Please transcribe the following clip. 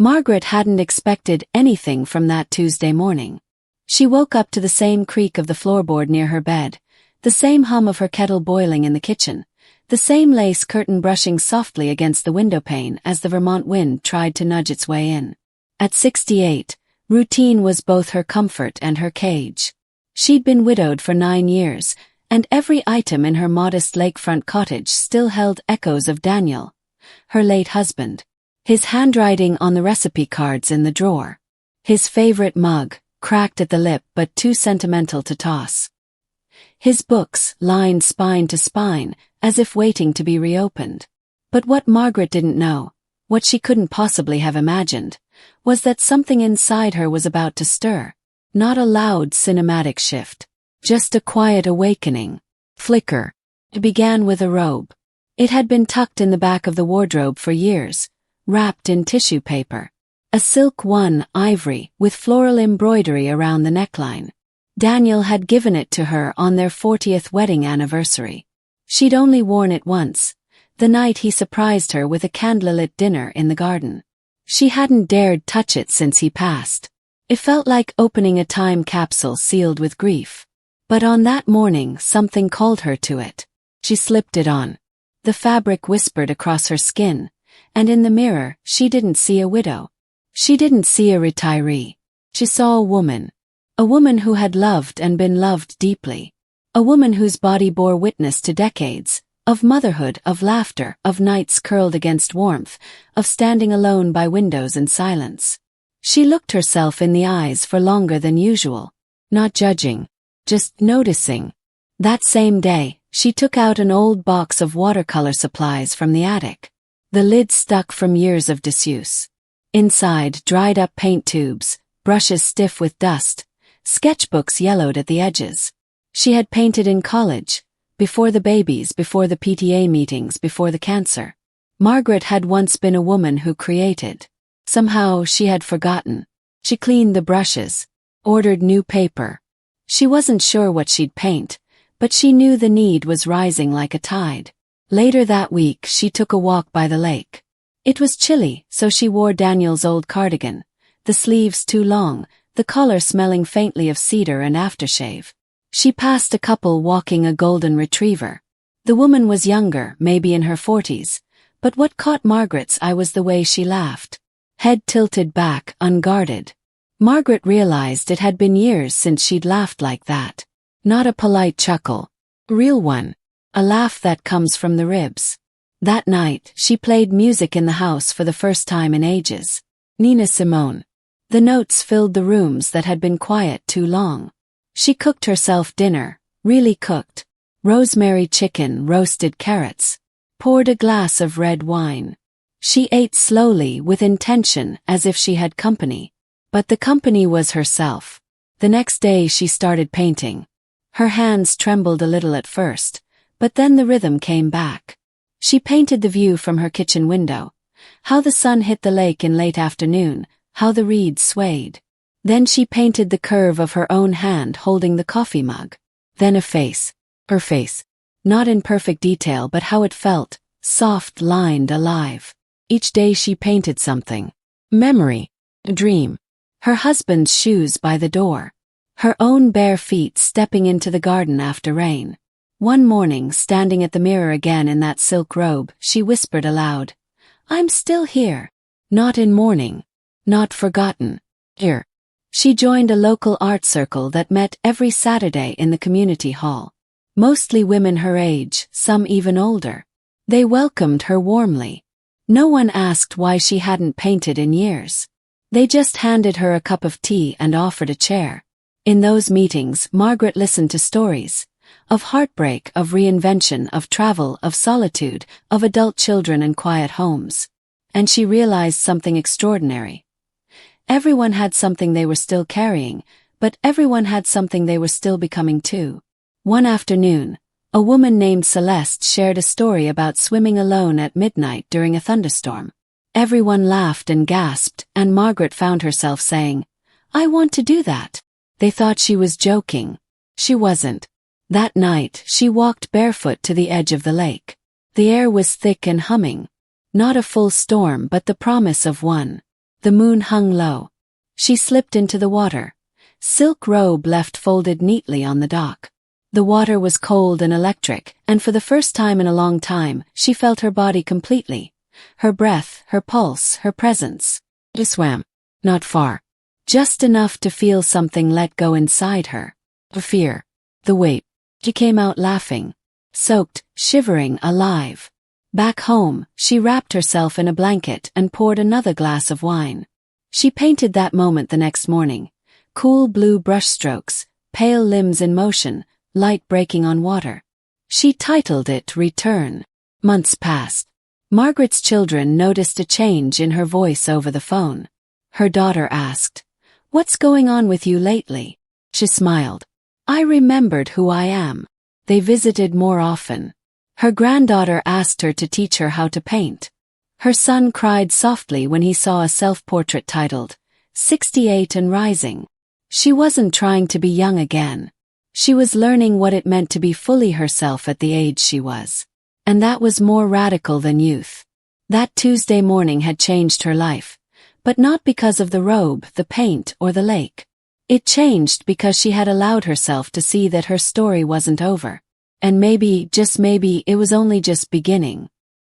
Margaret hadn't expected anything from that Tuesday morning. She woke up to the same creak of the floorboard near her bed, the same hum of her kettle boiling in the kitchen, the same lace curtain brushing softly against the windowpane as the Vermont wind tried to nudge its way in. At 68, routine was both her comfort and her cage. She'd been widowed for 9 years, and every item in her modest lakefront cottage still held echoes of Daniel, her late husband. His handwriting on the recipe cards in the drawer. His favorite mug, cracked at the lip but too sentimental to toss. His books, lined spine to spine, as if waiting to be reopened. But what Margaret didn't know, what she couldn't possibly have imagined, was that something inside her was about to stir. Not a loud cinematic shift, just a quiet awakening. Flicker. It began with a robe. It had been tucked in the back of the wardrobe for years, wrapped in tissue paper. A silk one, ivory, with floral embroidery around the neckline. Daniel had given it to her on their 40th wedding anniversary. She'd only worn it once, the night he surprised her with a candlelit dinner in the garden. She hadn't dared touch it since he passed. It felt like opening a time capsule sealed with grief. But on that morning something called her to it. She slipped it on. The fabric whispered across her skin, and in the mirror she didn't see a widow. She didn't see a retiree. She saw a woman who had loved and been loved deeply. A woman whose body bore witness to decades, of motherhood, of laughter, of nights curled against warmth, of standing alone by windows in silence. She looked herself in the eyes for longer than usual, not judging, just noticing. That same day, she took out an old box of watercolor supplies from the attic. The lid stuck from years of disuse. Inside, dried-up paint tubes, brushes stiff with dust, sketchbooks yellowed at the edges. She had painted in college, before the babies, before the PTA meetings, before the cancer. Margaret had once been a woman who created. Somehow she had forgotten. She cleaned the brushes, ordered new paper. She wasn't sure what she'd paint, but she knew the need was rising like a tide. Later that week she took a walk by the lake. It was chilly, so she wore Daniel's old cardigan, the sleeves too long, the collar smelling faintly of cedar and aftershave. She passed a couple walking a golden retriever. The woman was younger, maybe in her 40s, but what caught Margaret's eye was the way she laughed. Head tilted back, unguarded. Margaret realized it had been years since she'd laughed like that. Not a polite chuckle. Real one. A laugh that comes from the ribs. That night, she played music in the house for the first time in ages. Nina Simone. The notes filled the rooms that had been quiet too long. She cooked herself dinner, really cooked. Rosemary chicken, roasted carrots. Poured a glass of red wine. She ate slowly, with intention, as if she had company. But the company was herself. The next day she started painting. Her hands trembled a little at first, but then the rhythm came back. She painted the view from her kitchen window. How the sun hit the lake in late afternoon, how the reeds swayed. Then she painted the curve of her own hand holding the coffee mug. Then a face. Her face. Not in perfect detail, but how it felt, soft, lined, alive. Each day she painted something. Memory. A dream. Her husband's shoes by the door. Her own bare feet stepping into the garden after rain. One morning, standing at the mirror again in that silk robe, she whispered aloud, "I'm still here. Not in mourning. Not forgotten. Here." She joined a local art circle that met every Saturday in the community hall. Mostly women her age, some even older. They welcomed her warmly. No one asked why she hadn't painted in years. They just handed her a cup of tea and offered a chair. In those meetings, Margaret listened to stories. Of heartbreak, of reinvention, of travel, of solitude, of adult children and quiet homes. And she realized something extraordinary. Everyone had something they were still carrying, but everyone had something they were still becoming too. One afternoon, a woman named Celeste shared a story about swimming alone at midnight during a thunderstorm. Everyone laughed and gasped, and Margaret found herself saying, "I want to do that." They thought she was joking. She wasn't. That night, she walked barefoot to the edge of the lake. The air was thick and humming. Not a full storm, but the promise of one. The moon hung low. She slipped into the water. Silk robe left folded neatly on the dock. The water was cold and electric, and for the first time in a long time, she felt her body completely. Her breath, her pulse, her presence. She swam. Not far. Just enough to feel something let go inside her. The fear. The weight. She came out laughing. Soaked, shivering, alive. Back home, she wrapped herself in a blanket and poured another glass of wine. She painted that moment the next morning. Cool blue brushstrokes, pale limbs in motion, light breaking on water. She titled it Return. Months passed. Margaret's children noticed a change in her voice over the phone. Her daughter asked, "What's going on with you lately?" She smiled. "I remembered who I am." They visited more often. Her granddaughter asked her to teach her how to paint. Her son cried softly when he saw a self-portrait titled, 68 and Rising. She wasn't trying to be young again. She was learning what it meant to be fully herself at the age she was. And that was more radical than youth. That Tuesday morning had changed her life. But not because of the robe, the paint, or the lake. It changed because she had allowed herself to see that her story wasn't over. And maybe, just maybe, it was only just beginning.